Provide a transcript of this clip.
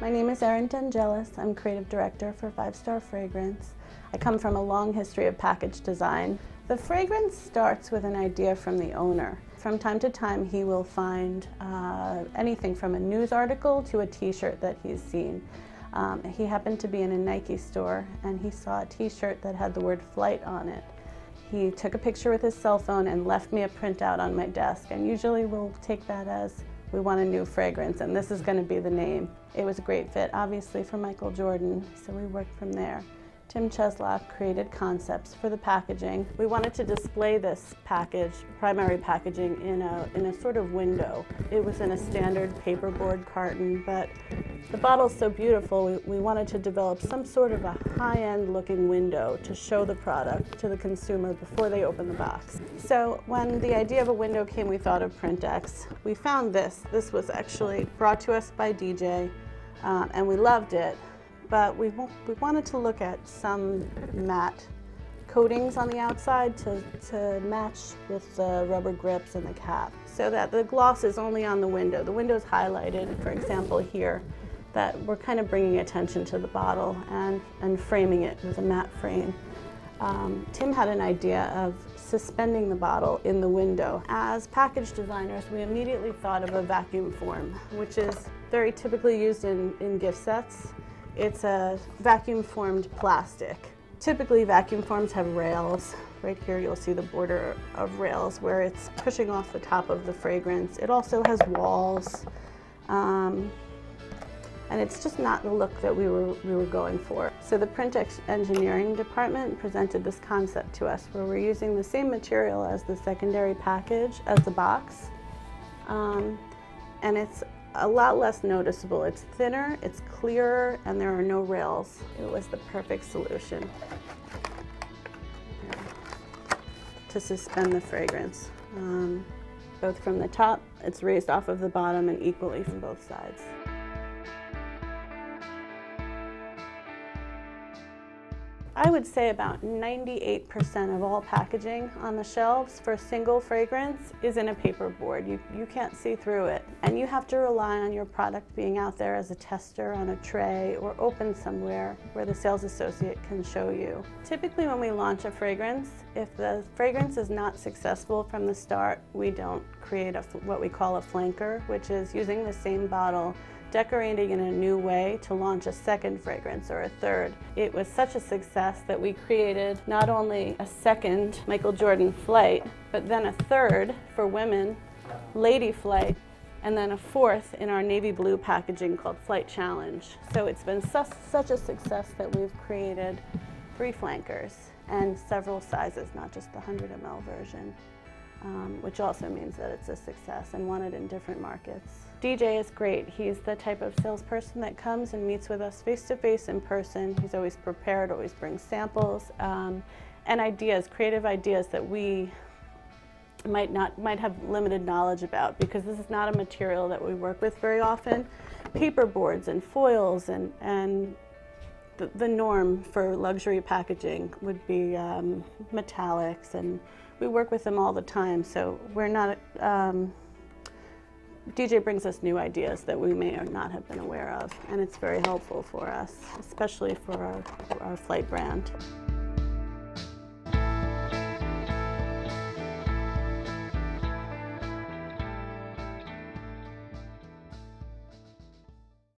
My name is Erin. I'm creative director for 5 Star Fragrance. I come from a long history of package design. The fragrance starts with an idea from the owner. From time to time he will find anything from a news article to a t-shirt that he's seen. He happened to be in a Nike store and he saw a t-shirt that had the word flight on it. He took a picture with his cell phone and left me a printout on my desk, and usually we'll take that as we want a new fragrance and this is going to be the name. It was a great fit, obviously, for Michael Jordan, so we worked from there. Tim Cheslock created concepts for the packaging. We wanted to display this package, primary packaging, in a sort of window. It was in a standard paperboard carton, but the bottle's so beautiful, we wanted to develop some sort of a high-end looking window to show the product to the consumer before they open the box. So when the idea of a window came, we thought of Printex. We found this. This was actually brought to us by DJ, and we loved it. But we wanted to look at some matte coatings on the outside to match with the rubber grips and the cap, so that the gloss is only on the window. The window's highlighted, for example, here, that we're kind of bringing attention to the bottle and framing it with a matte frame. Tim had an idea of suspending the bottle in the window. As package designers, we immediately thought of a vacuum form, which is very typically used in gift sets. It's a vacuum-formed plastic. Typically, vacuum forms have rails. Right here you'll see the border of rails where it's pushing off the top of the fragrance. It also has walls, and it's just not the look that we were going for. So the Printex engineering department presented this concept to us, where we're using the same material as the secondary package, as the box, and it's a lot less noticeable. It's thinner, it's clearer, and there are no rails. It was the perfect solution to suspend the fragrance. Both from the top, it's raised off of the bottom, and equally from both sides. I would say about 98% of all packaging on the shelves for a single fragrance is in a paperboard. You can't see through it, and you have to rely on your product being out there as a tester on a tray or open somewhere where the sales associate can show you. Typically when we launch a fragrance, if the fragrance is not successful from the start, we don't create what we call a flanker, which is using the same bottle, decorating in a new way to launch a second fragrance or a third. It was such a success that we created not only a second Michael Jordan flight, but then a third for women, Lady Flight, and then a fourth in our navy blue packaging called Flight Challenge. So it's been such a success that we've created 3 flankers and several sizes, not just the 100 ml version. Which also means that it's a success and wanted in different markets. DJ is great. He's the type of salesperson that comes and meets with us face-to-face in person. He's always prepared, always brings samples, and ideas, creative ideas that we might have limited knowledge about, because this is not a material that we work with very often. Paperboards and foils and the norm for luxury packaging would be metallics, and we work with them all the time, so we're not, DJ brings us new ideas that we may or not have been aware of, and it's very helpful for us, especially for our flight brand.